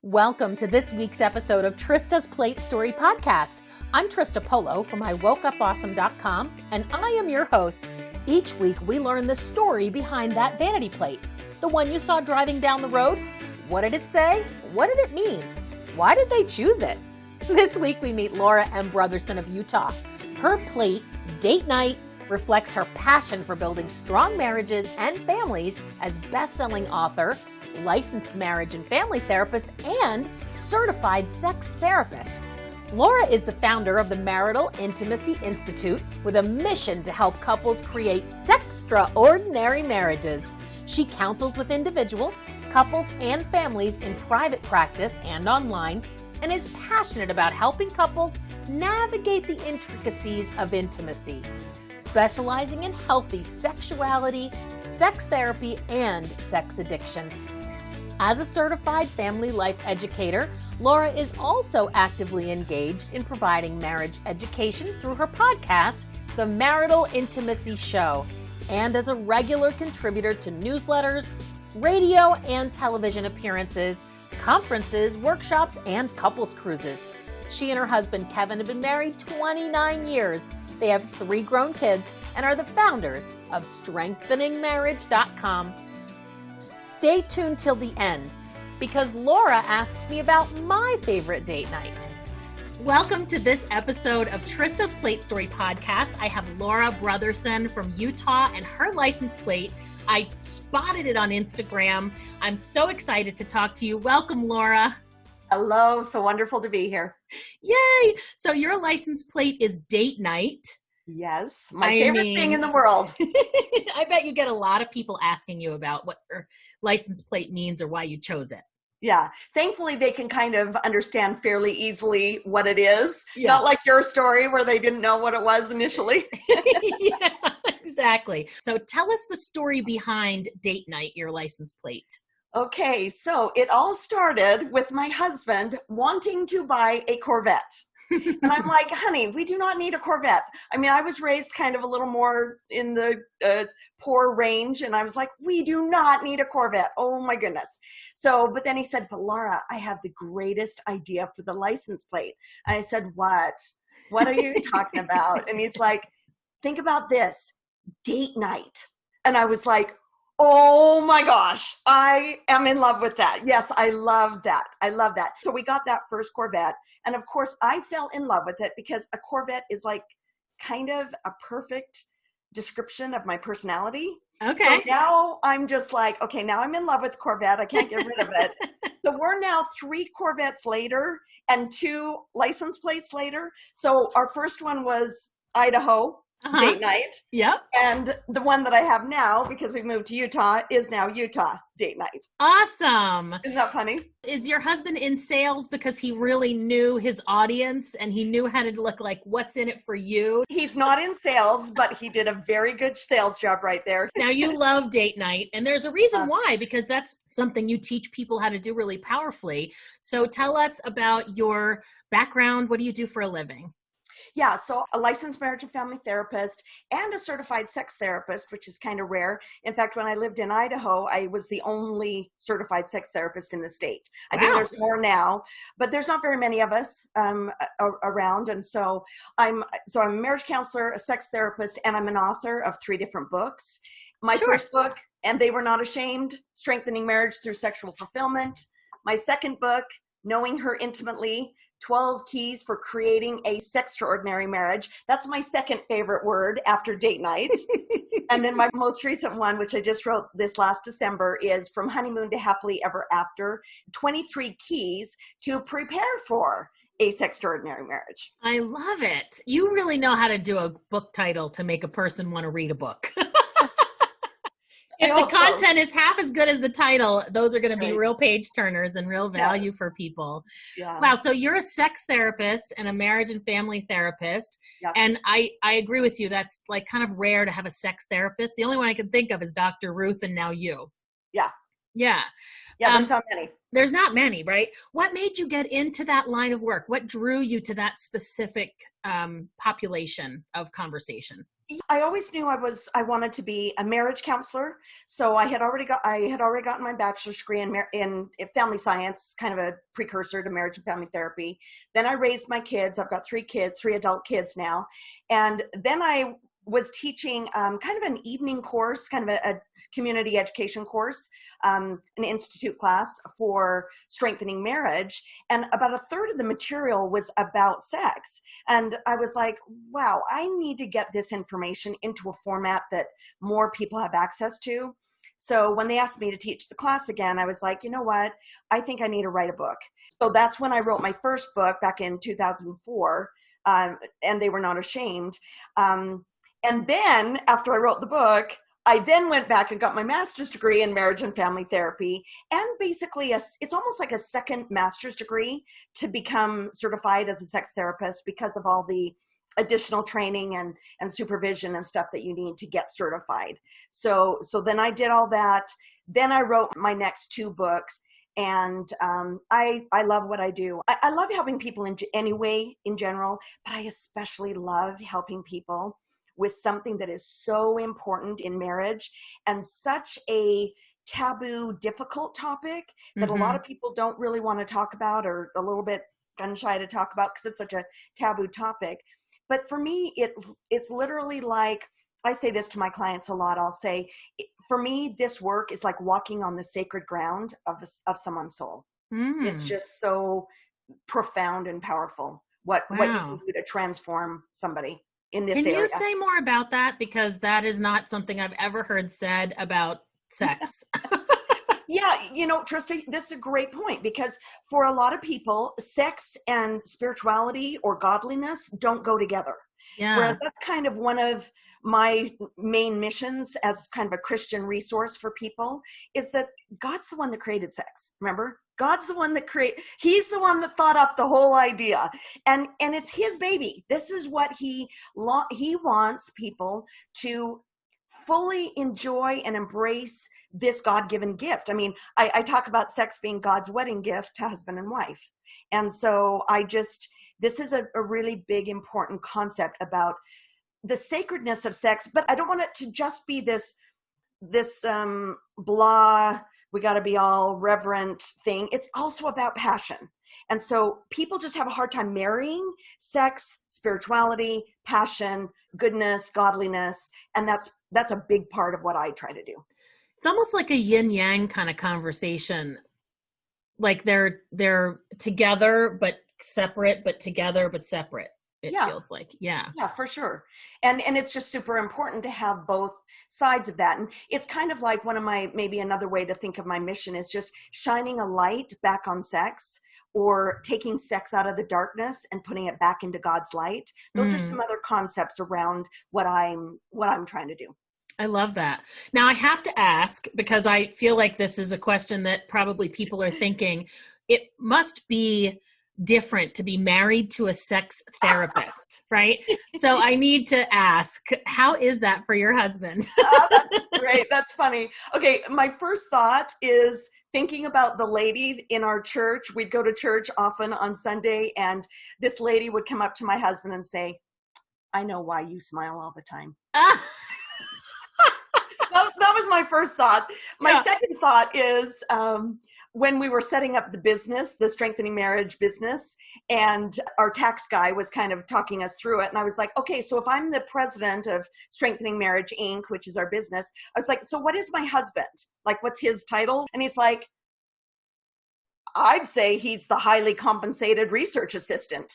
Welcome to this week's episode of Trista's Plate Story Podcast. I'm Trista Polo from IWokeUpAwesome.com, and I am your host. Each week we learn the story behind that vanity plate. The one you saw driving down the road? What did it say? What did it mean? Why did they choose it? This week we meet Laura M. Brotherson of Utah. Her plate, Date Night, reflects her passion for building strong marriages and families as best-selling author, licensed marriage and family therapist, and certified sex therapist. Laura is the founder of the Marital Intimacy Institute with a mission to help couples create sextraordinary marriages. She counsels with individuals, couples, and families in private practice and online, and is passionate about helping couples navigate the intricacies of intimacy, specializing in healthy sexuality, sex therapy, and sex addiction. As a certified family life educator, Laura is also actively engaged in providing marriage education through her podcast, The Marital Intimacy Show, and as a regular contributor to newsletters, radio and television appearances, conferences, workshops, and couples cruises. She and her husband Kevin have been married 29 years. They have 3 grown kids and are the founders of strengtheningmarriage.com. Stay tuned till the end, because Laura asks me about my favorite date night. Welcome to this episode of Trista's Plate Story Podcast. I have Laura Brotherson from Utah and her license plate. I spotted it on Instagram. I'm so excited to talk to you. Welcome, Laura. Hello, so wonderful to be here. Yay! So your license plate is Date Night. Yes, my favorite thing in the world. I bet you get a lot of people asking you about what your license plate means or why you chose it. Yeah, thankfully they can kind of understand fairly easily what it is. Yeah. Not like your story where they didn't know what it was initially. Yeah, exactly. So tell us the story behind Date Night, your license plate. Okay, so it all started with my husband wanting to buy a Corvette. And I'm like, honey, we do not need a Corvette. I mean, I was raised kind of a little more in the poor range. And I was like, we do not need a Corvette. Oh my goodness. So, but then he said, but Laura, I have the greatest idea for the license plate. And I said, what? What are you talking about? And he's like, think about this, Date Night. And I was like, oh my gosh, I am in love with that. Yes, I love that. I love that. So we got that first Corvette. And of course, I fell in love with it because a Corvette is like kind of a perfect description of my personality. Okay. So now I'm just like, okay, now I'm in love with Corvette. I can't get rid of it. So we're now 3 Corvettes later and 2 license plates later. So our first one was Idaho. Date Night. Yep. And the one that I have now, because we've moved to Utah, is now Utah Date Night. Awesome. Isn't that funny? Is your husband in sales because he really knew his audience and he knew how to look like what's in it for you? He's not in sales, but he did a very good sales job right there. Now you love Date Night, and there's a reason why, because that's something you teach people how to do really powerfully. So tell us about your background. What do you do for a living? Yeah, so a licensed marriage and family therapist and a certified sex therapist, which is kind of rare. In fact, when I lived in Idaho, I was the only certified sex therapist in the state. I think there's more now, but there's not very many of us around. And so I'm a marriage counselor, a sex therapist, and I'm an author of 3 different books. My first book, And They Were Not Ashamed, Strengthening Marriage Through Sexual Fulfillment. My second book, Knowing Her Intimately, 12 Keys for Creating a Sextraordinary Marriage. That's my second favorite word after Date Night. And then my most recent one, which I just wrote this last December, is From Honeymoon to Happily Ever After, 23 Keys to Prepare for a Sextraordinary Marriage. I love it. You really know how to do a book title to make a person want to read a book. If the content is half as good as the title, those are going to be real page turners and real value for people. Yeah. Wow. So you're a sex therapist and a marriage and family therapist. Yeah. And I agree with you. That's like kind of rare to have a sex therapist. The only one I can think of is Dr. Ruth and now you. Yeah. Yeah. Yeah. There's not many. There's not many, right? What made you get into that line of work? What drew you to that specific population of conversation? I always knew I wanted to be a marriage counselor. So I had already gotten my bachelor's degree in family science, kind of a precursor to marriage and family therapy. Then I raised my kids. I've got 3 kids, 3 adult kids now. And then I was teaching kind of an evening course, kind of a community education course, an institute class for strengthening marriage. And about a third of the material was about sex. And I was like, wow, I need to get this information into a format that more people have access to. So when they asked me to teach the class again, I was like, you know what? I think I need to write a book. So that's when I wrote my first book back in 2004, and They Were Not Ashamed. And then after I wrote the book, I then went back and got my master's degree in marriage and family therapy, and basically it's almost like a second master's degree to become certified as a sex therapist because of all the additional training and supervision and stuff that you need to get certified. So then I did all that. Then I wrote my next 2 books. And I love what I do. I love helping people in any way in general, but I especially love helping people with something that is so important in marriage and such a taboo, difficult topic that a lot of people don't really want to talk about, or a little bit gun shy to talk about because it's such a taboo topic. But for me, it's literally like, I say this to my clients a lot. I'll say, for me, this work is like walking on the sacred ground of someone's soul. It's just so profound and powerful what you can do to transform somebody in this area. Can you say more about that? Because that is not something I've ever heard said about sex. Yeah, Trista, this is a great point, because for a lot of people, sex and spirituality or godliness don't go together. Yeah. Whereas that's kind of one of my main missions as kind of a Christian resource for people, is that God's the one that created sex. Remember? God's the one that he's the one that thought up the whole idea. And it's his baby. This is what he wants people to fully enjoy and embrace this God-given gift. I mean, I talk about sex being God's wedding gift to husband and wife. And so this is a really big, important concept about the sacredness of sex, but I don't want it to just be this blah, we got to be all reverent thing. It's also about passion. And so people just have a hard time marrying sex, spirituality, passion, goodness, godliness. And that's a big part of what I try to do. It's almost like a yin yang kind of conversation. Like they're together, but separate, but together, but separate. It feels like, yeah, for sure. And it's just super important to have both sides of that. And it's kind of like maybe another way to think of my mission is just shining a light back on sex, or taking sex out of the darkness and putting it back into God's light. Those are some other concepts around what I'm trying to do. I love that. Now I have to ask, because I feel like this is a question that probably people are thinking, it must be different to be married to a sex therapist, right? So I need to ask, how is that for your husband? That's great. That's funny. Okay. My first thought is thinking about the lady in our church. We'd go to church often on Sunday, and this lady would come up to my husband and say, I know why you smile all the time. That was my first thought. My second thought is, when we were setting up the business, the Strengthening Marriage business, and our tax guy was kind of talking us through it. And I was like, okay, so if I'm the president of Strengthening Marriage, Inc., which is our business, I was like, so what is my husband? Like, what's his title? And he's like, I'd say he's the highly compensated research assistant.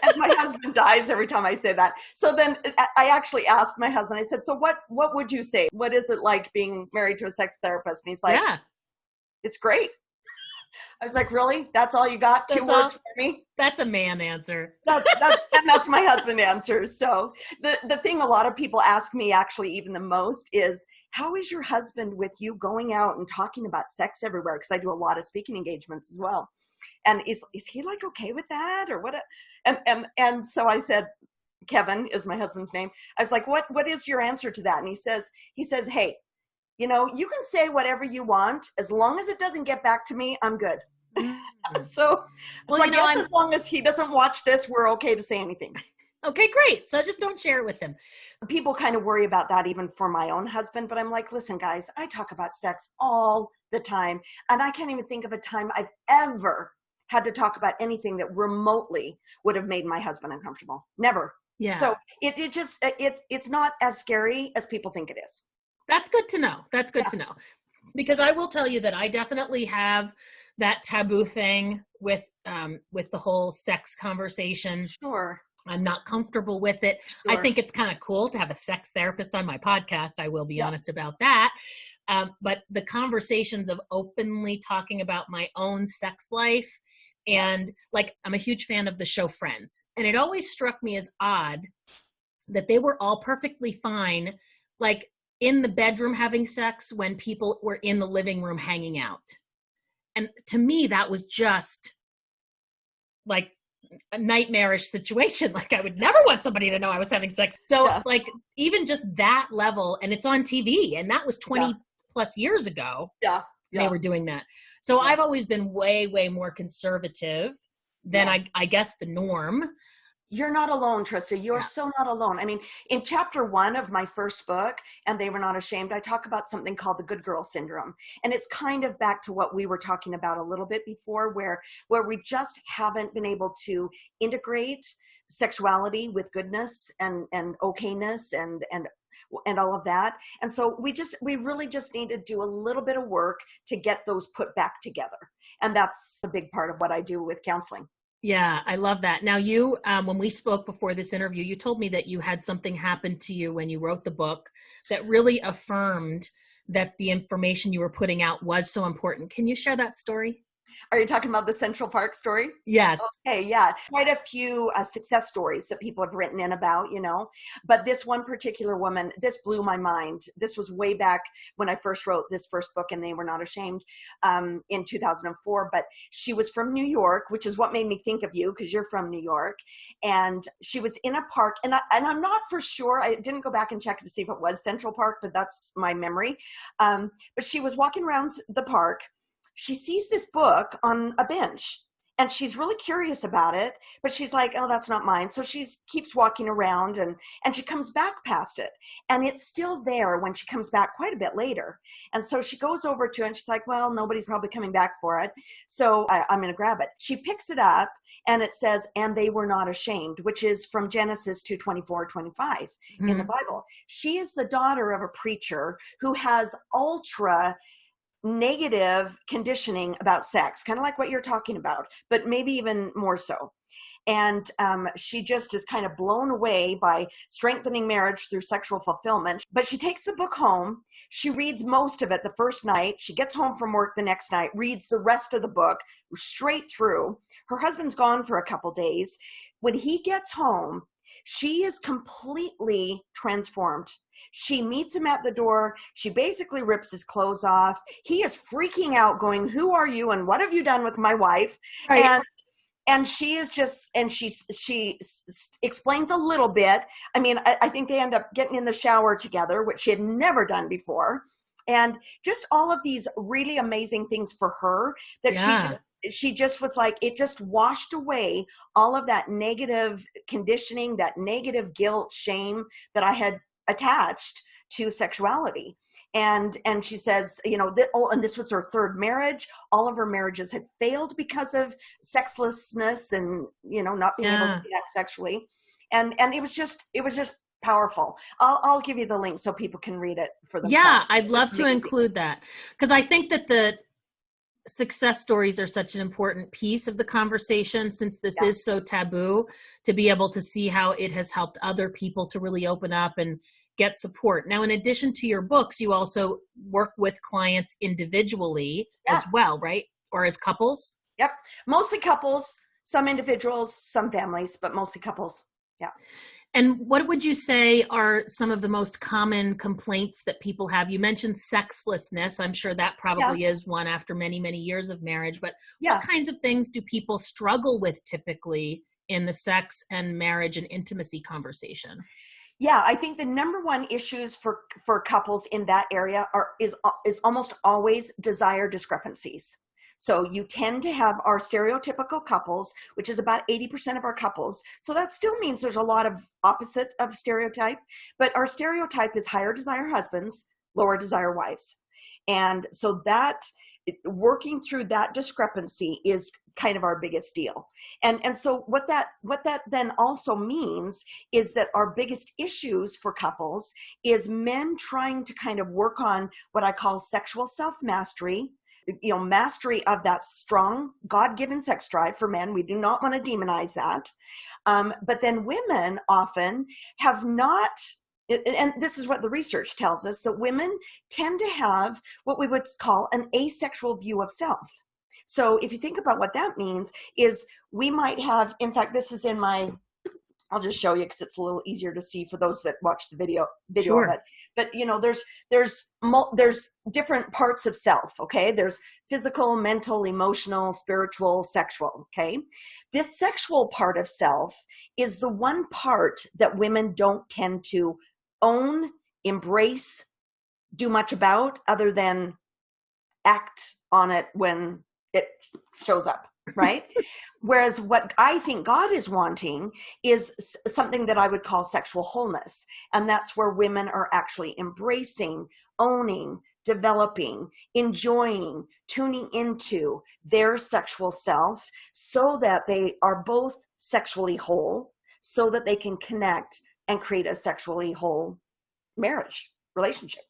And my husband dies every time I say that. So then I actually asked my husband, I said, so what would you say? What is it like being married to a sex therapist? And he's like, it's great. I was like, really? That's all you got? Two words for me? That's a man answer. That's my husband answer. So the thing a lot of people ask me actually even the most is, how is your husband with you going out and talking about sex everywhere? Because I do a lot of speaking engagements as well. And is he like okay with that, or what? And so I said, Kevin is my husband's name. I was like, what is your answer to that? And he says, hey, you can say whatever you want, as long as it doesn't get back to me, I'm good. So I guess as long as he doesn't watch this, we're okay to say anything. Okay, great. So just don't share it with him. People kind of worry about that even for my own husband, but I'm like, listen, guys, I talk about sex all the time, and I can't even think of a time I've ever had to talk about anything that remotely would have made my husband uncomfortable. Never. Yeah. So it's not as scary as people think it is. That's good to know. That's good to know. Because I will tell you that I definitely have that taboo thing with the whole sex conversation. Sure. I'm not comfortable with it. Sure. I think it's kind of cool to have a sex therapist on my podcast. I will be honest about that. But the conversations of openly talking about my own sex life, and like, I'm a huge fan of the show Friends. And it always struck me as odd that they were all perfectly fine, like in the bedroom having sex when people were in the living room hanging out. And to me, that was just like a nightmarish situation. Like, I would never want somebody to know I was having sex. So like, even just that level, and it's on TV, and that was 20 plus years ago. They were doing that. So I've always been way, way more conservative than I guess the norm. You're not alone, Trista. You're so not alone. I mean, in chapter 1 of my first book, And They Were Not Ashamed, I talk about something called the good girl syndrome. And it's kind of back to what we were talking about a little bit before, where we just haven't been able to integrate sexuality with goodness and okayness and all of that. And so we really just need to do a little bit of work to get those put back together. And that's a big part of what I do with counseling. Yeah, I love that. Now you, when we spoke before this interview, you told me that you had something happen to you when you wrote the book that really affirmed that the information you were putting out was so important. Can you share that story? Are you talking about the Central Park story? Yes. Okay, yeah. Quite a few success stories that people have written in about, But this one particular woman, this blew my mind. This was way back when I first wrote this first book, And They Were Not Ashamed, in 2004. But she was from New York, which is what made me think of you, because you're from New York. And she was in a park, and I'm not for sure. I didn't go back and check to see if it was Central Park, but that's my memory. But she was walking around the park. She sees this book on a bench, and she's really curious about it, but she's like, oh, that's not mine. So she keeps walking around, and she comes back past it, and it's still there when she comes back quite a bit later. And so she goes over to it, and she's like, well, nobody's probably coming back for it, so I'm going to grab it. She picks it up, and it says, And They Were Not Ashamed, which is from Genesis 2:24-25 in the Bible. She is the daughter of a preacher who has ultra negative conditioning about sex, kind of like what you're talking about, but maybe even more so. And she just is kind of blown away by strengthening marriage through sexual fulfillment. But she takes the book home. She reads most of it the first night. She gets home from work the next night, reads the rest of the book straight through. Her husband's gone for a couple days. When he gets home, she is completely transformed. She meets him at the door. She basically rips his clothes off. He is freaking out, going, who are you? And what have you done with my wife? Right. And she is just, and she explains a little bit. I mean, I think they end up getting in the shower together, which she had never done before. And just all of these really amazing things for her that she just was like, it just washed away all of that negative conditioning, that negative guilt, shame that I had attached to sexuality. And she says, and this was her third marriage. All of her marriages had failed because of sexlessness and, not being able to connect sexually. And it was just powerful. I'll give you the link so people can read it for themselves. Yeah, I'd love to include that, because I think that the success stories are such an important piece of the conversation, since this is so taboo, to be able to see how it has helped other people to really open up and get support. Now, in addition to your books, you also work with clients individually as well, right? Or as couples? Yep. Mostly couples, some individuals, some families, but mostly couples. Yeah. And what would you say are some of the most common complaints that people have? You mentioned sexlessness. I'm sure that probably is one after many, many years of marriage. But what kinds of things do people struggle with typically in the sex and marriage and intimacy conversation? Yeah, I think the number one issues for couples in that area is almost always desire discrepancies. So you tend to have our stereotypical couples, which is about 80% of our couples. So that still means there's a lot of opposite of stereotype, but our stereotype is higher desire husbands, lower desire wives. And so that working through that discrepancy is kind of our biggest deal. And so what that then also means is that our biggest issues for couples is men trying to kind of work on what I call sexual self-mastery, mastery of that strong God-given sex drive for men. We do not want to demonize that. But then women often have not, and this is what the research tells us, that women tend to have what we would call an asexual view of self. So if you think about what that means is we might have, in fact, this is in my, I'll just show you because it's a little easier to see for those that watch the video Sure. of it. But there's different parts of self, okay? There's physical, mental, emotional, spiritual, sexual, okay? This sexual part of self is the one part that women don't tend to own, embrace, do much about, other than act on it when it shows up, right? Whereas what I think God is wanting is something that I would call sexual wholeness. And that's where women are actually embracing, owning, developing, enjoying, tuning into their sexual self so that they are both sexually whole, so that they can connect and create a sexually whole marriage relationship.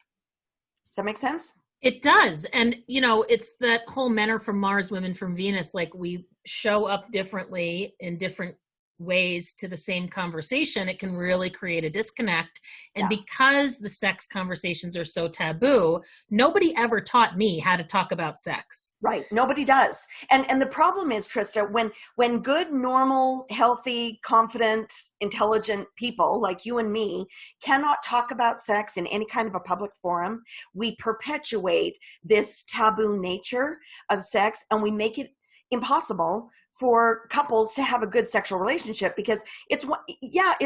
Does that make sense? It does. And, it's that whole men are from Mars, women from Venus. Like, we show up differently in different ways to the same conversation. It can really create a disconnect. And because the sex conversations are so taboo, nobody ever taught me how to talk about sex. Right. Nobody does. And the problem is, Trista, when good, normal, healthy, confident, intelligent people like you and me cannot talk about sex in any kind of a public forum, we perpetuate this taboo nature of sex, and we make it impossible for couples to have a good sexual relationship, because it's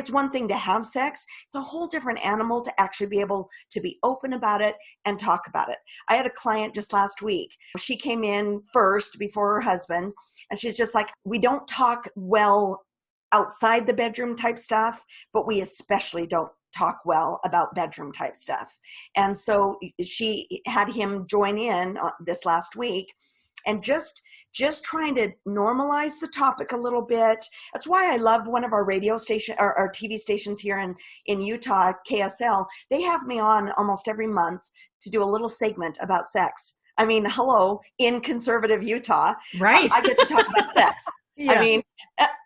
one thing to have sex. It's a whole different animal to actually be able to be open about it and talk about it. I had a client just last week. She came in first before her husband, and she's just like, we don't talk well outside the bedroom type stuff, but we especially don't talk well about bedroom type stuff. And so she had him join in this last week, and just trying to normalize the topic a little bit. That's why I love one of our radio station or our TV stations here in Utah, KSL. They have me on almost every month to do a little segment about sex. I mean, hello, in conservative Utah, right? I get to talk about sex. Yeah. I mean,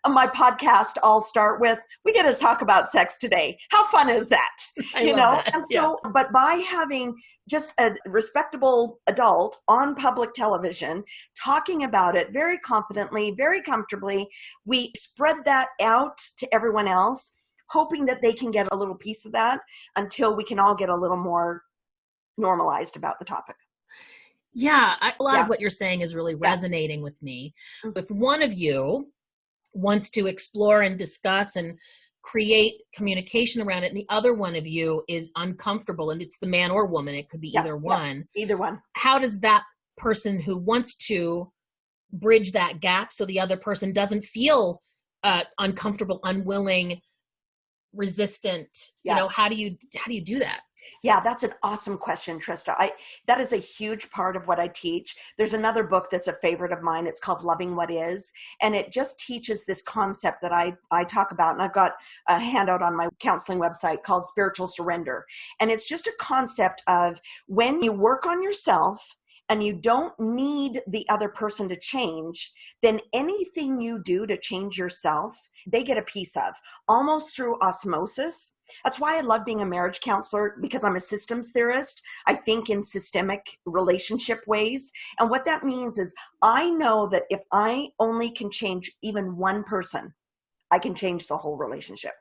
my podcast all start with, we get to talk about sex today. How fun is that? I love that. And so, but by having just a respectable adult on public television talking about it very confidently, very comfortably, we spread that out to everyone else, hoping that they can get a little piece of that until we can all get a little more normalized about the topic. Yeah, a lot of what you're saying is really resonating with me. If one of you wants to explore and discuss and create communication around it, and the other one of you is uncomfortable, and it's the man or woman, it could be either one. Either one. How does that person who wants to bridge that gap so the other person doesn't feel uncomfortable, unwilling, resistant? How do you do that? Yeah, that's an awesome question, Trista. That is a huge part of what I teach. There's another book that's a favorite of mine. It's called Loving What Is. And it just teaches this concept that I talk about. And I've got a handout on my counseling website called Spiritual Surrender. And it's just a concept of when you work on yourself and you don't need the other person to change, then anything you do to change yourself, they get a piece of, almost through osmosis. That's why I love being a marriage counselor, because I'm a systems theorist. I think in systemic relationship ways. And what that means is I know that if I only can change even one person, I can change the whole relationship.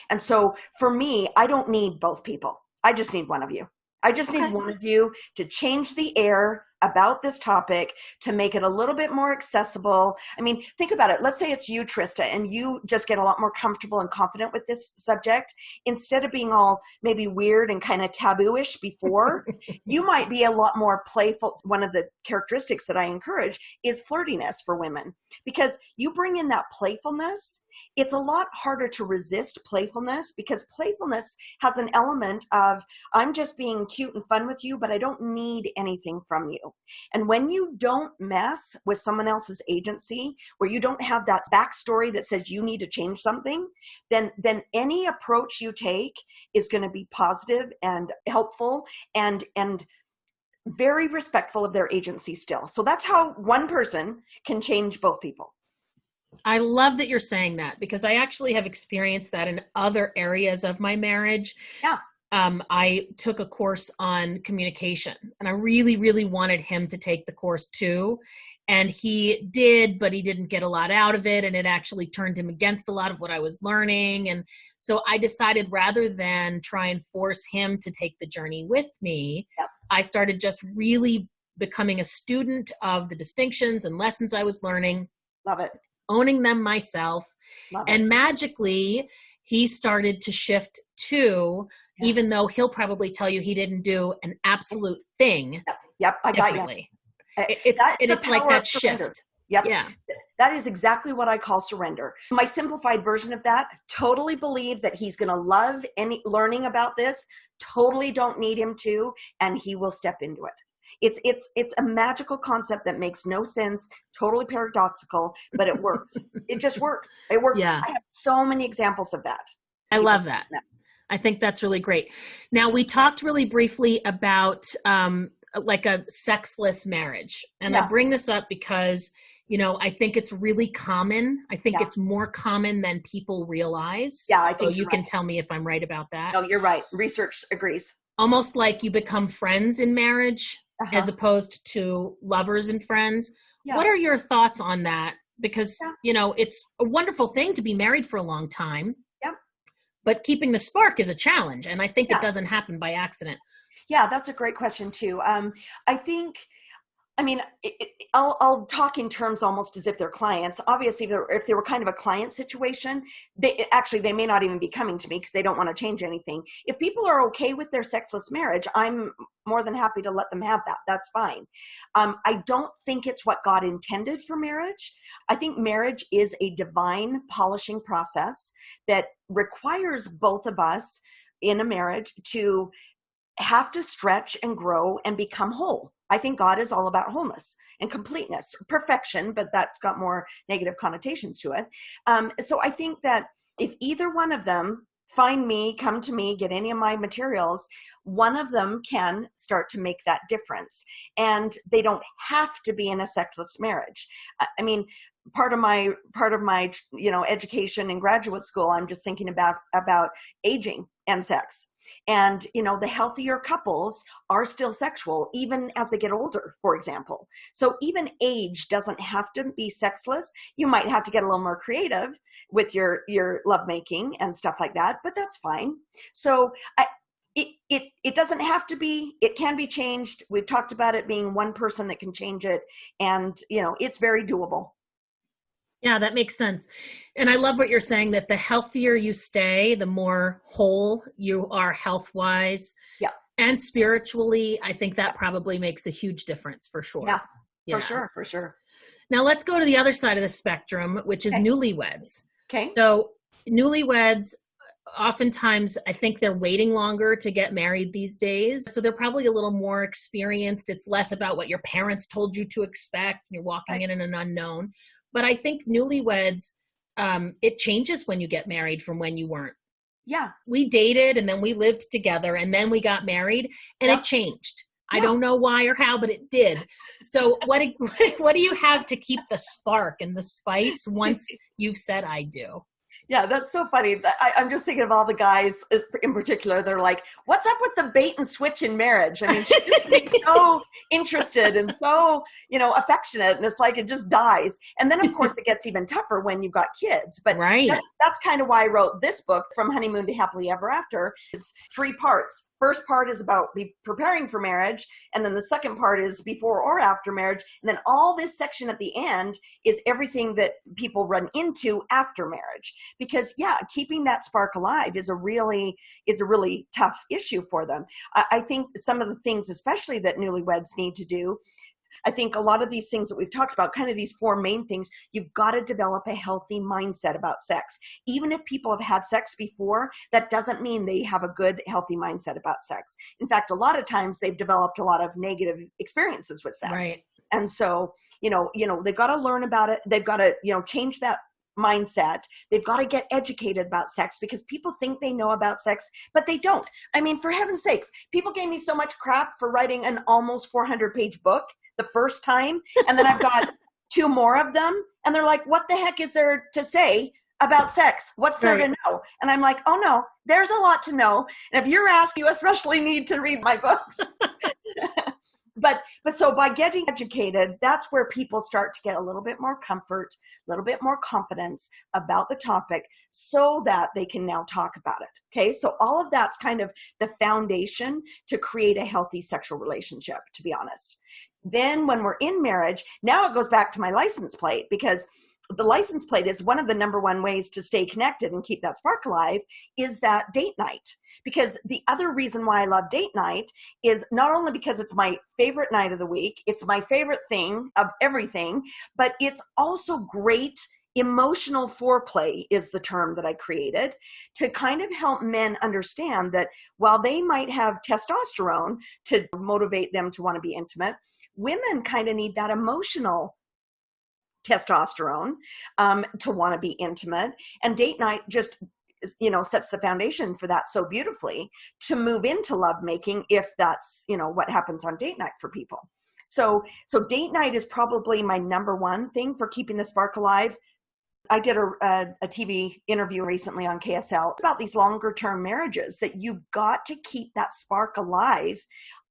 And so for me, I don't need both people. I just need one of you. I just need one of you to change the air about this topic to make it a little bit more accessible. I mean, think about it. Let's say it's you, Trista, and you just get a lot more comfortable and confident with this subject. Instead of being all maybe weird and kind of taboo-ish before, you might be a lot more playful. One of the characteristics that I encourage is flirtiness for women, because you bring in that playfulness. It's a lot harder to resist playfulness, because playfulness has an element of, I'm just being cute and fun with you, but I don't need anything from you. And when you don't mess with someone else's agency, where you don't have that backstory that says you need to change something, then any approach you take is going to be positive and helpful and very respectful of their agency still. So that's how one person can change both people. I love that you're saying that, because I actually have experienced that in other areas of my marriage. Yeah. I took a course on communication, and I really, really wanted him to take the course too. And he did, but he didn't get a lot out of it. And it actually turned him against a lot of what I was learning. And so I decided, rather than try and force him to take the journey with me, Yep. I started just really becoming a student of the distinctions and lessons I was learning. Love it. Owning them myself. Love it. And magically, he started to shift too, Yes. even though he'll probably tell you he didn't do an absolute thing Yep, I got you. differently. That's It's the like power that of surrender. shift. Yep. Yeah. That is exactly what I call surrender. My simplified version of that, totally believe that he's going to love any learning about this, totally don't need him to, and he will step into it. It's a magical concept that makes no sense, totally paradoxical, but it works. It just works. It works. Yeah. I have so many examples of that. I love that. I think that's really great. Now, we talked really briefly about like a sexless marriage. And Yeah. I bring this up because, I think it's really common. I think Yeah. it's more common than people realize. Yeah, I So think you you're can right. tell me if I'm right about that. No, you're right. Research agrees. Almost like you become friends in marriage Uh-huh. as opposed to lovers and friends. Yeah. What are your thoughts on that? Because, Yeah. it's a wonderful thing to be married for a long time. Yep. But keeping the spark is a challenge. And I think Yeah. it doesn't happen by accident. Yeah, that's a great question too. I think, I'll talk in terms almost as if they're clients. Obviously, if they were kind of a client situation, they may not even be coming to me because they don't want to change anything. If people are okay with their sexless marriage, I'm more than happy to let them have that. That's fine. I don't think it's what God intended for marriage. I think marriage is a divine polishing process that requires both of us in a marriage to have to stretch and grow and become whole. I think God is all about wholeness and completeness, perfection, but that's got more negative connotations to it. So I think that if either one of them find me, come to me, get any of my materials, one of them can start to make that difference. And they don't have to be in a sexless marriage. I mean, part of my education in graduate school, I'm just thinking about aging and sex. And, the healthier couples are still sexual, even as they get older, for example. So even age doesn't have to be sexless. You might have to get a little more creative with your lovemaking and stuff like that, but that's fine. So it doesn't have to be, it can be changed. We've talked about it being one person that can change it. And, it's very doable. Yeah, that makes sense. And I love what you're saying, that the healthier you stay, the more whole you are health-wise. Yeah. And spiritually. I think that probably makes a huge difference for sure. Yeah, for sure. Now let's go to the other side of the spectrum, which is newlyweds. Okay. So newlyweds, oftentimes I think they're waiting longer to get married these days. So they're probably a little more experienced. It's less about what your parents told you to expect. You're walking in an unknown. But I think newlyweds, it changes when you get married from when you weren't. Yeah. We dated and then we lived together and then we got married and it changed. I don't know why or how, but it did. So what do you have to keep the spark and the spice once you've said I do? Yeah, that's so funny. I'm just thinking of all the guys in particular. They're like, what's up with the bait and switch in marriage? I mean, she's just being so interested and so, affectionate. And it's like it just dies. And then, of course, it gets even tougher when you've got kids. But Right. that's kind of why I wrote this book, From Honeymoon to Happily Ever After. It's 3 parts. First part is about preparing for marriage. And then the second part is before or after marriage. And then all this section at the end is everything that people run into after marriage. Because keeping that spark alive is a really tough issue for them. I think some of the things, especially that newlyweds need to do, I think a lot of these things that we've talked about, kind of these 4 main things, you've got to develop a healthy mindset about sex. Even if people have had sex before, that doesn't mean they have a good, healthy mindset about sex. In fact, a lot of times they've developed a lot of negative experiences with sex. Right. And so, they've got to learn about it. They've got to, change that mindset. They've got to get educated about sex, because people think they know about sex, but they don't. I mean, for heaven's sakes, people gave me so much crap for writing an almost 400-page book the first time. And then I've got 2 more of them. And they're like, what the heck is there to say about sex? What's there to know? And I'm like, oh no, there's a lot to know. And if you're asking, you especially need to read my books. But so by getting educated, that's where people start to get a little bit more comfort, a little bit more confidence about the topic, so that they can now talk about it. Okay. So all of that's kind of the foundation to create a healthy sexual relationship, to be honest. Then when we're in marriage, now it goes back to my license plate, because the license plate is one of the number 1 ways to stay connected and keep that spark alive, is that date night. Because the other reason why I love date night is not only because it's my favorite night of the week, it's my favorite thing of everything, but it's also great emotional foreplay, is the term that I created, to kind of help men understand that while they might have testosterone to motivate them to want to be intimate, women kind of need that emotional testosterone to want to be intimate. And date night just sets the foundation for that so beautifully, to move into lovemaking, if that's what happens on date night for people. So date night is probably my number 1 thing for keeping the spark alive. I did a TV interview recently on KSL about these longer term marriages, that you've got to keep that spark alive.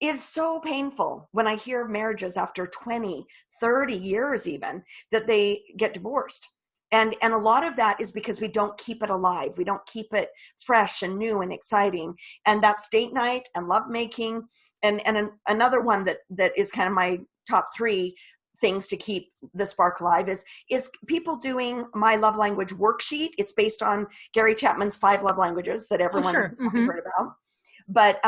It's so painful when I hear of marriages after 20, 30 years even, that they get divorced. And a lot of that is because we don't keep it alive. We don't keep it fresh and new and exciting. And that's date night and lovemaking. And another one that is kind of my top 3 things to keep the spark alive is people doing my love language worksheet. It's based on Gary Chapman's 5 love languages that everyone has heard about. But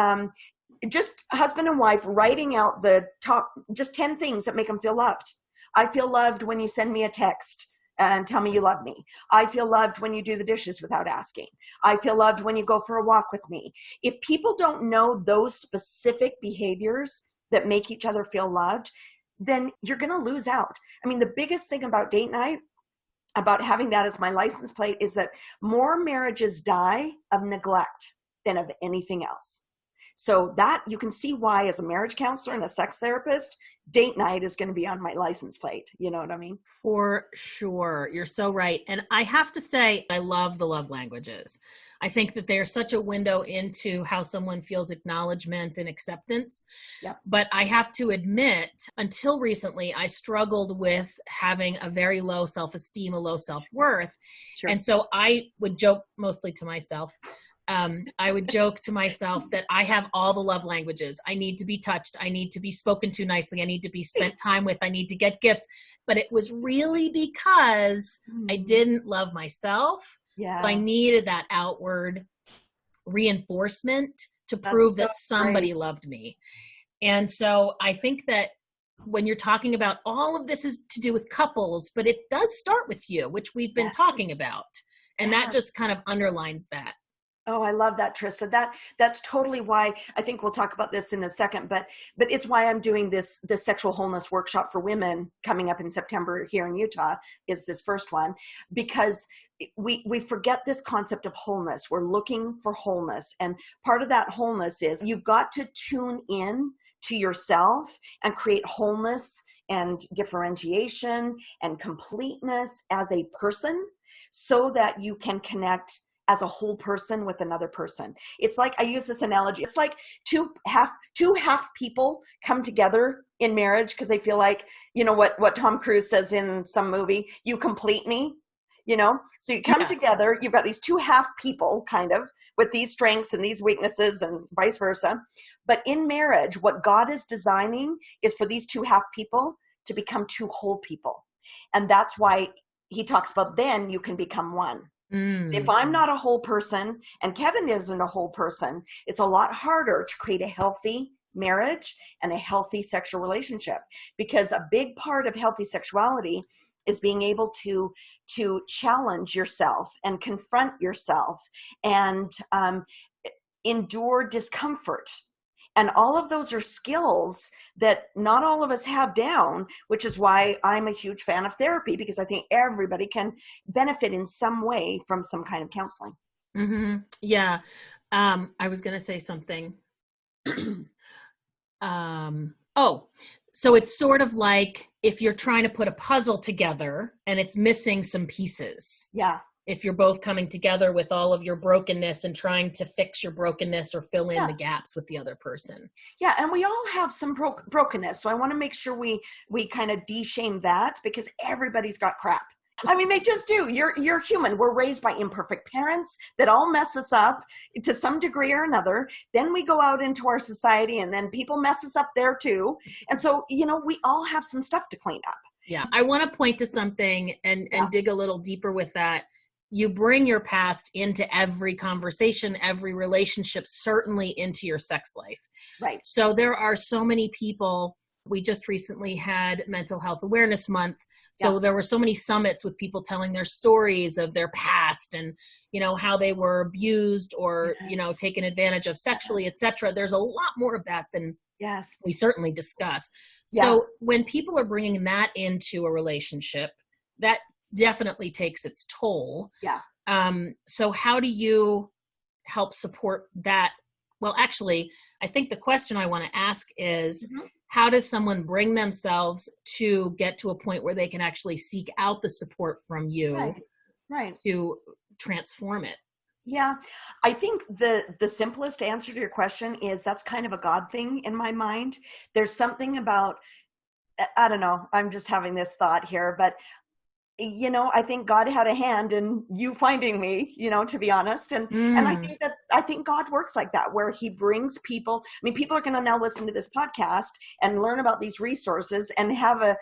just husband and wife writing out the top, just 10 things that make them feel loved. I feel loved when you send me a text and tell me you love me. I feel loved when you do the dishes without asking. I feel loved when you go for a walk with me. If people don't know those specific behaviors that make each other feel loved, then you're going to lose out. I mean, the biggest thing about date night, about having that as my license plate, is that more marriages die of neglect than of anything else. So that you can see why, as a marriage counselor and a sex therapist, date night is going to be on my license plate. You know what I mean? For sure. You're so right. And I have to say, I love the love languages. I think that they're such a window into how someone feels acknowledgement and acceptance. Yep. But I have to admit, until recently, I struggled with having a very low self-esteem, a low self-worth. Sure. And so I would joke mostly to myself. I would joke to myself that I have all the love languages. I need to be touched. I need to be spoken to nicely. I need to be spent time with. I need to get gifts. But it was really because I didn't love myself. Yeah. So I needed that outward reinforcement to prove that somebody loved me. And so I think that when you're talking about all of this is to do with couples, but it does start with you, which we've been talking about. And that just kind of underlines that. Oh, I love that, Trista. That's totally why, I think we'll talk about this in a second, but it's why I'm doing this sexual wholeness workshop for women coming up in September here in Utah, is this first one, because we forget this concept of wholeness. We're looking for wholeness. And part of that wholeness is you've got to tune in to yourself and create wholeness and differentiation and completeness as a person, so that you can connect as a whole person with another person. It's like, I use this analogy. It's like two half people come together in marriage because they feel like, you know, what Tom Cruise says in some movie, you complete me, you know? So you come together, you've got these two half people kind of with these strengths and these weaknesses and vice versa. But in marriage, what God is designing is for these two half people to become two whole people. And that's why he talks about then you can become one. If I'm not a whole person and Kevin isn't a whole person, it's a lot harder to create a healthy marriage and a healthy sexual relationship, because a big part of healthy sexuality is being able to challenge yourself and confront yourself and endure discomfort. And all of those are skills that not all of us have down, which is why I'm a huge fan of therapy, because I think everybody can benefit in some way from some kind of counseling. Mm-hmm. Yeah. I was going to say something. So it's sort of like if you're trying to put a puzzle together and it's missing some pieces. Yeah. If you're both coming together with all of your brokenness and trying to fix your brokenness or fill in the gaps with the other person. Yeah. And we all have some brokenness. So I want to make sure we kind of de-shame that, because everybody's got crap. I mean, they just do. You're human. We're raised by imperfect parents that all mess us up to some degree or another. Then we go out into our society and then people mess us up there too. And so, you know, we all have some stuff to clean up. Yeah. I want to point to something and dig a little deeper with that. You bring your past into every conversation, every relationship, certainly into your sex life. Right. So there are so many people. We just recently had Mental Health Awareness Month. So there were so many summits with people telling their stories of their past and, you know, how they were abused or, you know, taken advantage of sexually, etc. There's a lot more of that than we certainly discuss. So when people are bringing that into a relationship, that definitely takes its toll. Yeah. So how do you help support that? Well, actually, I think the question I want to ask is, how does someone bring themselves to get to a point where they can actually seek out the support from you to transform it? Yeah, I think the simplest answer to your question is that's kind of a God thing in my mind. There's something about, I don't know, I'm just having this thought here, but you know, I think God had a hand in you finding me, you know, to be honest. And I think God works like that, where he brings people. I mean, people are going to now listen to this podcast and learn about these resources and have a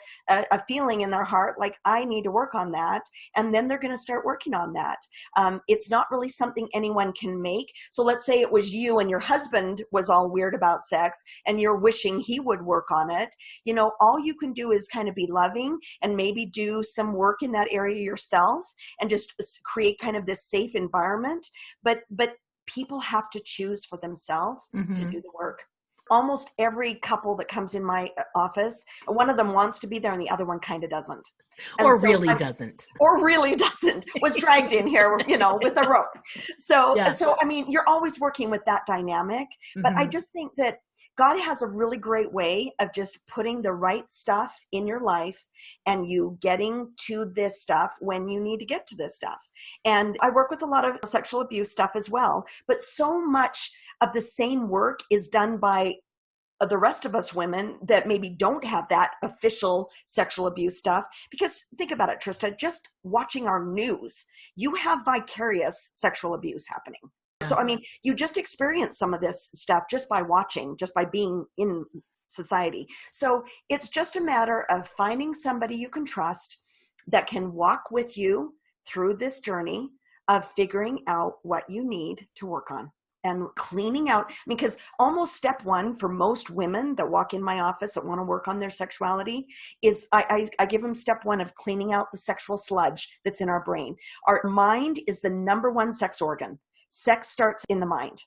feeling in their heart, like, I need to work on that. And then they're going to start working on that. It's not really something anyone can make. So let's say it was you and your husband was all weird about sex and you're wishing he would work on it. You know, all you can do is kind of be loving and maybe do some work in that area yourself and just create kind of this safe environment. But people have to choose for themselves to do the work. Almost every couple that comes in my office, one of them wants to be there and the other one kind of doesn't. Or really doesn't. Was dragged in here, you know, with a rope. So I mean, you're always working with that dynamic, but I just think that God has a really great way of just putting the right stuff in your life and you getting to this stuff when you need to get to this stuff. And I work with a lot of sexual abuse stuff as well, but so much of the same work is done by the rest of us women that maybe don't have that official sexual abuse stuff. Because think about it, Trista, just watching our news, you have vicarious sexual abuse happening. So, I mean, you just experience some of this stuff just by watching, just by being in society. So it's just a matter of finding somebody you can trust that can walk with you through this journey of figuring out what you need to work on and cleaning out. I mean, because almost step one for most women that walk in my office that want to work on their sexuality is I give them step one of cleaning out the sexual sludge that's in our brain. Our mind is the number one sex organ. Sex starts in the mind.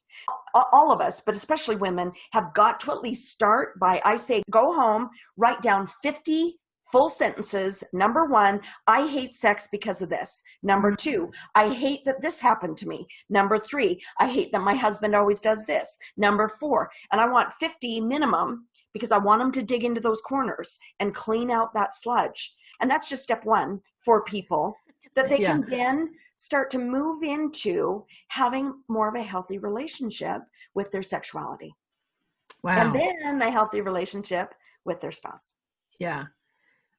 All of us, but especially women, have got to at least start by, I say, go home, write down 50 full sentences. Number one, I hate sex because of this. Number two, I hate that this happened to me. Number three, I hate that my husband always does this. Number four, and I want 50 minimum, because I want them to dig into those corners and clean out that sludge. And that's just step one for people, that they can then start to move into having more of a healthy relationship with their sexuality. Wow. And then a healthy relationship with their spouse. Yeah.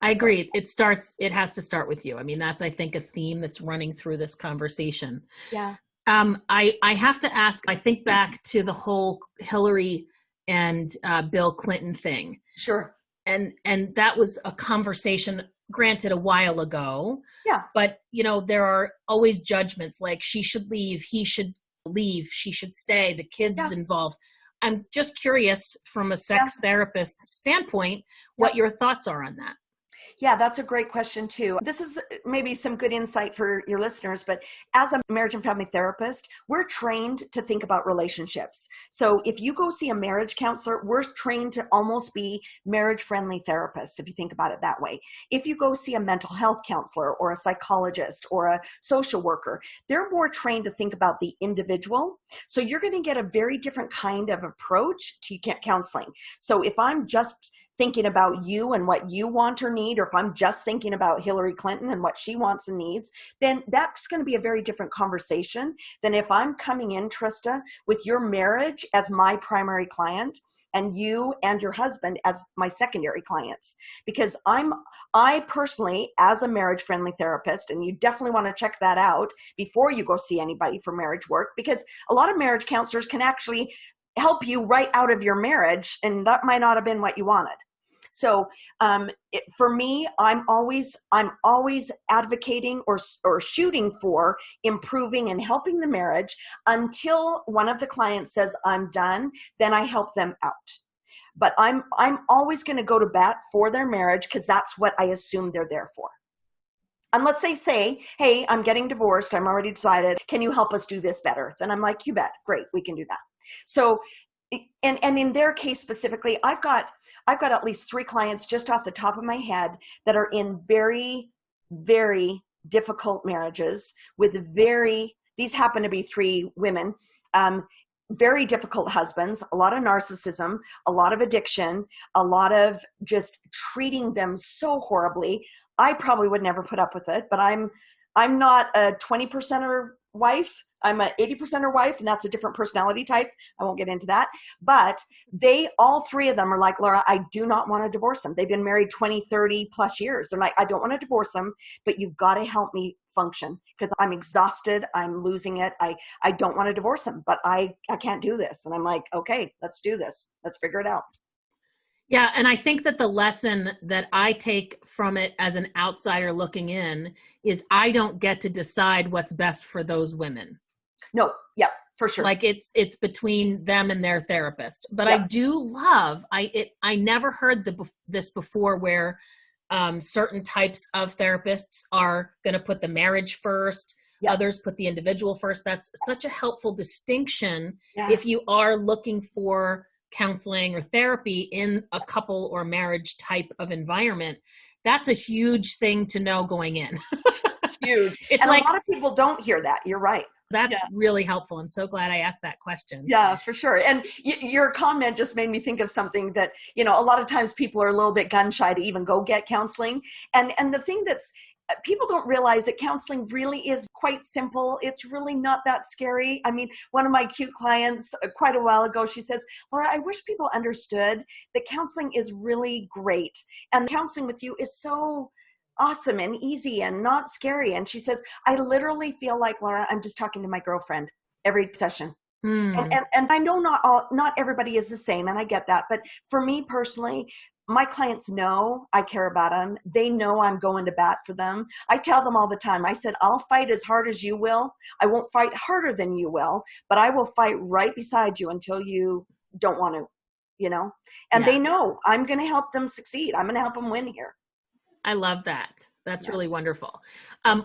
I agree. It has to start with you. I mean, that's, I think, a theme that's running through this conversation. Yeah. I have to ask, I think back to the whole Hillary and Bill Clinton thing. Sure. And that was a conversation, granted, a while ago. Yeah. But, there are always judgments like she should leave, he should leave, she should stay, the kids involved. I'm just curious from a sex therapist standpoint, what your thoughts are on that. Yeah, that's a great question too. This is maybe some good insight for your listeners, but as a marriage and family therapist, we're trained to think about relationships. So if you go see a marriage counselor, we're trained to almost be marriage-friendly therapists, if you think about it that way. If you go see a mental health counselor or a psychologist or a social worker, they're more trained to think about the individual. So you're going to get a very different kind of approach to counseling. So if I'm just thinking about you and what you want or need, or if I'm just thinking about Hillary Clinton and what she wants and needs, then that's going to be a very different conversation than if I'm coming in, Trista, with your marriage as my primary client and you and your husband as my secondary clients. Because I personally, as a marriage-friendly therapist, and you definitely want to check that out before you go see anybody for marriage work, because a lot of marriage counselors can actually help you right out of your marriage, and that might not have been what you wanted. So for me, I'm always advocating or shooting for improving and helping the marriage until one of the clients says I'm done. Then I help them out. But I'm always going to go to bat for their marriage because that's what I assume they're there for. Unless they say, hey, I'm getting divorced, I'm already decided, can you help us do this better? Then I'm like, you bet, great, we can do that. So, and in their case specifically, I've got at least 3 clients just off the top of my head that are in very, very difficult marriages with these happen to be 3 women, very difficult husbands, a lot of narcissism, a lot of addiction, a lot of just treating them so horribly. I probably would never put up with it, but I'm not a 20%er wife. I'm a 80%er wife, and that's a different personality type. I won't get into that. But all 3 of them are like, Laura, I do not want to divorce them. They've been married 20, 30 plus years. They're like, I don't want to divorce them, but you've got to help me function because I'm exhausted. I'm losing it. I don't want to divorce them, but I can't do this. And I'm like, okay, let's do this. Let's figure it out. Yeah. And I think that the lesson that I take from it as an outsider looking in is I don't get to decide what's best for those women. No. Yeah, for sure. Like it's between them and their therapist. But I do love, I never heard this before where certain types of therapists are going to put the marriage first. Yep. Others put the individual first. That's such a helpful distinction. Yes. If you are looking for counseling or therapy in a couple or marriage type of environment, that's a huge thing to know going in. Huge. It's and like, a lot of people don't hear that. You're right. That's really helpful. I'm so glad I asked that question. Yeah, for sure. And your comment just made me think of something that, a lot of times people are a little bit gun shy to even go get counseling. And the thing that's, people don't realize that counseling really is quite simple. It's really not that scary. I mean, one of my cute clients quite a while ago, she says, Laura, I wish people understood that counseling is really great. And counseling with you is so awesome and easy and not scary. And she says, I literally feel like, Laura, I'm just talking to my girlfriend every session. And I know not everybody is the same, and I get that. But for me personally, my clients know I care about them. They know I'm going to bat for them. I tell them all the time, I said, I'll fight as hard as you will. I won't fight harder than you will, but I will fight right beside you until you don't want to, and they know I'm going to help them succeed. I'm going to help them win here. I love that. That's really wonderful.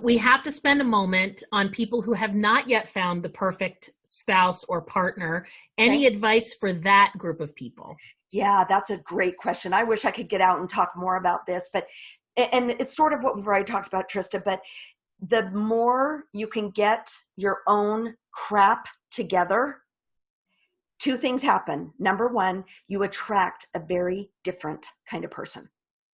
We have to spend a moment on people who have not yet found the perfect spouse or partner. Any advice for that group of people? Yeah, that's a great question. I wish I could get out and talk more about this, and it's sort of what we've already talked about, Trista, but the more you can get your own crap together two things happen. Number one, you attract a very different kind of person.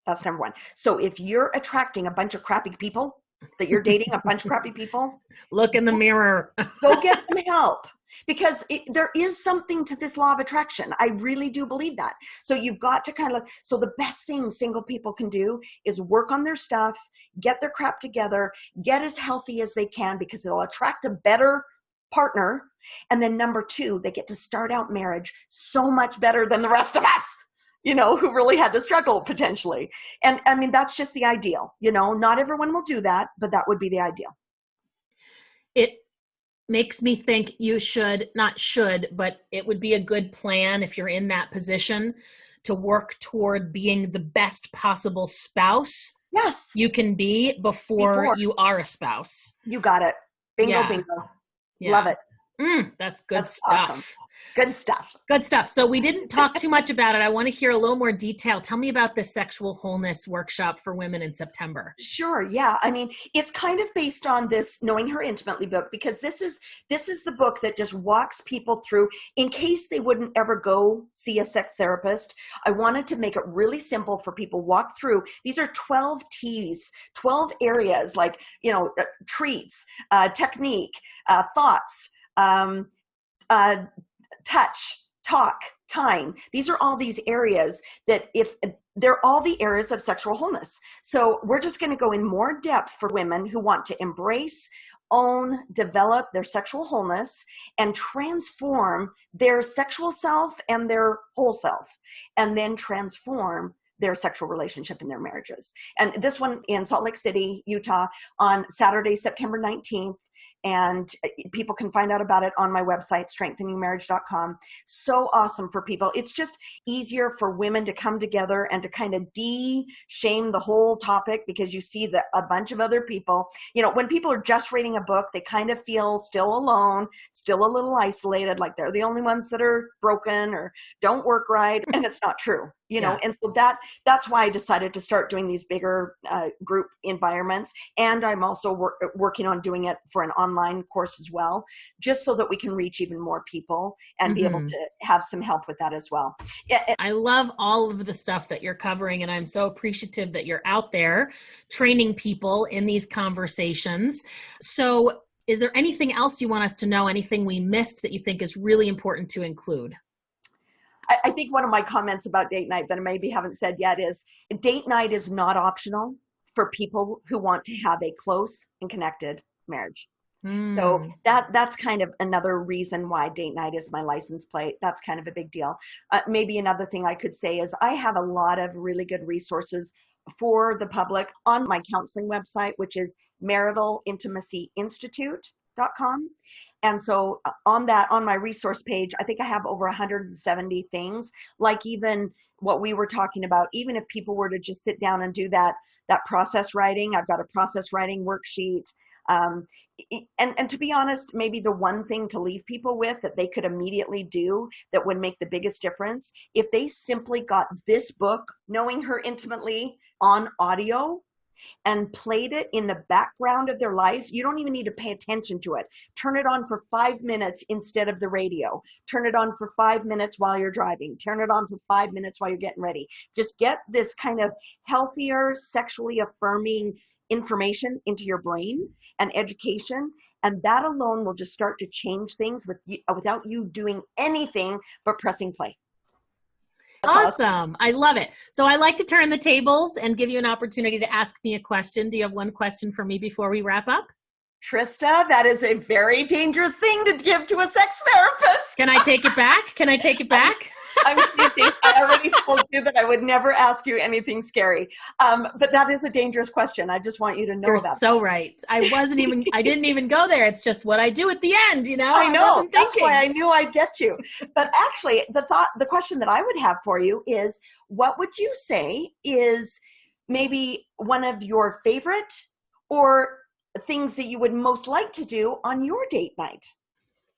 That's number one. So if you're attracting a bunch of crappy people, that you're dating a bunch of crappy people, look in the mirror. go get some help, because there is something to this law of attraction. I really do believe that. So you've got to kind of, so the best thing single people can do is work on their stuff, get their crap together, get as healthy as they can, because they'll attract a better partner. And then number two, they get to start out marriage so much better than the rest of us, who really had to struggle potentially. And I mean, that's just the ideal, not everyone will do that, but that would be the ideal. It makes me think but it would be a good plan if you're in that position to work toward being the best possible spouse yes, you can be before you are a spouse. You got it. Bingo, bingo. Yeah. Love it. That's good stuff. Awesome. Good stuff. Good stuff. So we didn't talk too much about it. I want to hear a little more detail. Tell me about the Sexual Wholeness workshop for women in September. Sure. Yeah. I mean, it's kind of based on this Knowing Her Intimately book, because this is the book that just walks people through in case they wouldn't ever go see a sex therapist. I wanted to make it really simple for people walk through. These are 12 T's, 12 areas like, treats, technique, thoughts, touch, talk, time. These are all these areas that they're all the areas of sexual wholeness. So we're just going to go in more depth for women who want to embrace, own, develop their sexual wholeness and transform their sexual self and their whole self, and then transform their sexual relationship in their marriages. And this one in Salt Lake City, Utah, on Saturday, September 19th. And people can find out about it on my website, strengtheningmarriage.com. So awesome for people. It's just easier for women to come together and to kind of de-shame the whole topic, because you see that a bunch of other people, when people are just reading a book, they kind of feel still alone, still a little isolated, like they're the only ones that are broken or don't work right. And it's not true, Yeah. And so that's why I decided to start doing these bigger group environments. And I'm also working on doing it for an online course as well, just so that we can reach even more people and be able to have some help with that as well. Yeah, I love all of the stuff that you're covering, and I'm so appreciative that you're out there training people in these conversations. So is there anything else you want us to know, anything we missed that you think is really important to include? I think one of my comments about date night that I maybe haven't said yet is date night is not optional for people who want to have a close and connected marriage. So that's kind of another reason why date night is my license plate. That's kind of a big deal. Maybe another thing I could say is I have a lot of really good resources for the public on my counseling website, which is maritalintimacyinstitute.com. And so on my resource page, I think I have over 170 things, like even what we were talking about. Even if people were to just sit down and do that process writing, I've got a process writing worksheet. And to be honest, maybe the one thing to leave people with that they could immediately do that would make the biggest difference, if they simply got this book, Knowing Her Intimately, on audio and played it in the background of their life. You don't even need to pay attention to it. Turn it on for 5 minutes instead of the radio. Turn it on for 5 minutes while you're driving. Turn it on for 5 minutes while you're getting ready. Just get this kind of healthier, sexually affirming information into your brain and education. And that alone will just start to change things without you doing anything but pressing play. Awesome. I love it. So I like to turn the tables and give you an opportunity to ask me a question. Do you have one question for me before we wrap up? Trista, that is a very dangerous thing to give to a sex therapist. Can I take it back? Can I take it back? I'm thinking, I already told you that I would never ask you anything scary. But that is a dangerous question. I just want you to know You're that. So right. I didn't even go there. It's just what I do at the end, I know. That's why I knew I'd get you. But actually, the question that I would have for you is, what would you say is maybe one of your favorite or things that you would most like to do on your date night?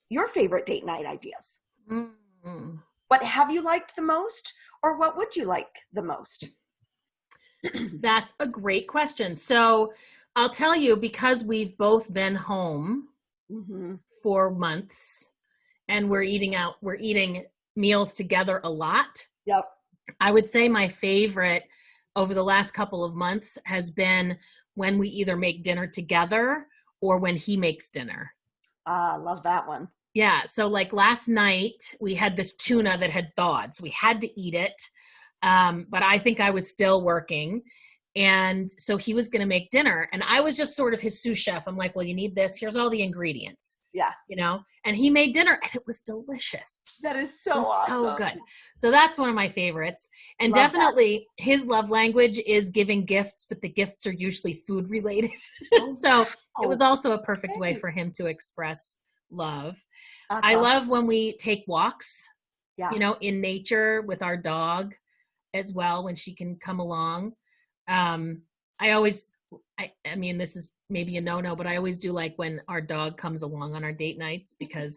Your favorite date night ideas. Mm-hmm. What have you liked the most, or what would you like the most? That's a great question. So I'll tell you, because we've both been home for months and we're eating meals together a lot. Yep. I would say my favorite over the last couple of months has been when we either make dinner together or when he makes dinner. Ah, love that one. Yeah. So like last night we had this tuna that had thawed, so we had to eat it. But I think I was still working. And so he was going to make dinner and I was just sort of his sous chef. I'm like, well, you need this. Here's all the ingredients. Yeah. And he made dinner and it was delicious. That is so awesome. So good. So that's one of my favorites. And Love definitely his love language is giving gifts, but the gifts are usually food related. So it was also a perfect way for him to express love. That's I awesome. love when we take walks, Yeah. in nature with our dog as well, when she can come along. I mean, this is maybe a no-no, but I always do like when our dog comes along on our date nights because,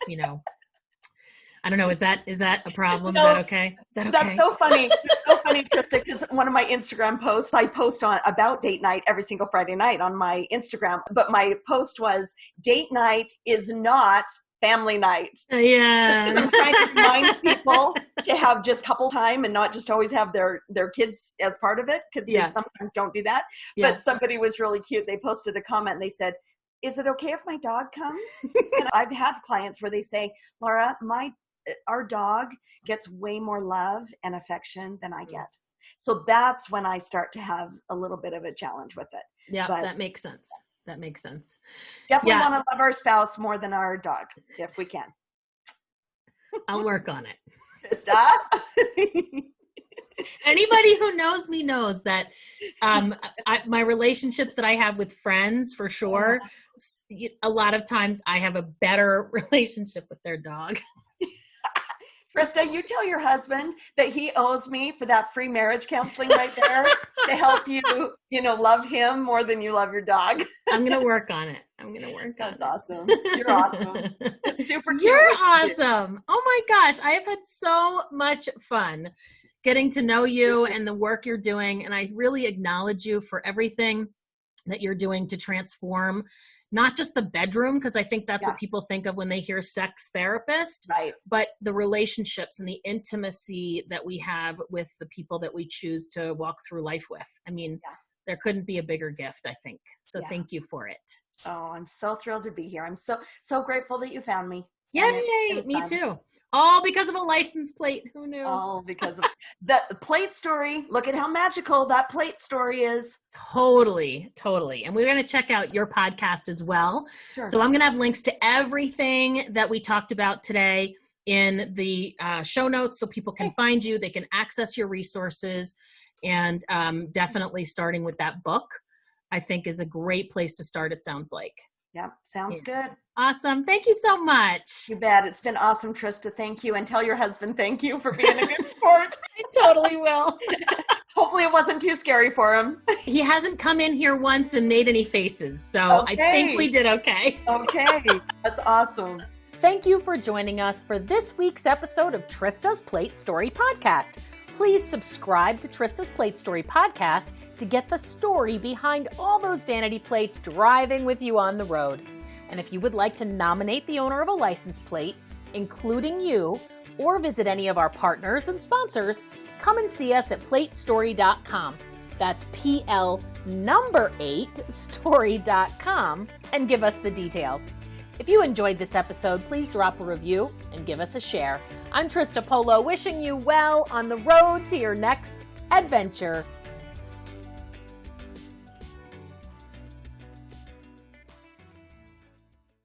I don't know. Is that a problem? No, is that okay? Is that okay? That's so funny. It's so funny, Trista, because one of my Instagram posts, I post about date night every single Friday night on my Instagram. But my post was, date night is not family night. Yeah. I'm trying to remind people to have just couple time and not just always have their kids as part of it, because they sometimes don't do that. Yeah. But somebody was really cute. They posted a comment and they said, is it okay if my dog comes? And I've had clients where they say, Laura, our dog gets way more love and affection than I get. So that's when I start to have a little bit of a challenge with it. Yeah, but that makes sense. That makes sense. Definitely want to love our spouse more than our dog, if we can. I'll work on it. Stop. Anybody who knows me knows that my relationships that I have with friends, for sure, a lot of times I have a better relationship with their dog. Trista, you tell your husband that he owes me for that free marriage counseling right there to help you, love him more than you love your dog. I'm going to work on it. That's awesome. You're awesome. Super cute. You're awesome. Oh my gosh. I have had so much fun getting to know you and the work you're doing. And I really acknowledge you for everything that you're doing to transform not just the bedroom, because I think that's what people think of when they hear sex therapist, right? But the relationships and the intimacy that we have with the people that we choose to walk through life with. I mean, there couldn't be a bigger gift, I think. So thank you for it. Oh, I'm so thrilled to be here. I'm so grateful that you found me. Yay, me too. All because of a license plate. Who knew? All because of the plate story. Look at how magical that plate story is. Totally. And we're going to check out your podcast as well. Sure. So I'm going to have links to everything that we talked about today in the show notes so people can find you. They can access your resources. And definitely starting with that book, I think, is a great place to start, it sounds like. Yep. Sounds good. Awesome. Thank you so much. You bet. It's been awesome, Trista. Thank you. And tell your husband thank you for being a good sport. I totally will. Hopefully it wasn't too scary for him. He hasn't come in here once and made any faces. So I think we did okay. Okay. That's awesome. Thank you for joining us for this week's episode of Trista's Plate Story Podcast. Please subscribe to Trista's Plate Story Podcast to get the story behind all those vanity plates driving with you on the road. And if you would like to nominate the owner of a license plate, including you, or visit any of our partners and sponsors, come and see us at PL8STORY.com. That's PL8STORY.com and give us the details. If you enjoyed this episode, please drop a review and give us a share. I'm Trista Polo, wishing you well on the road to your next adventure.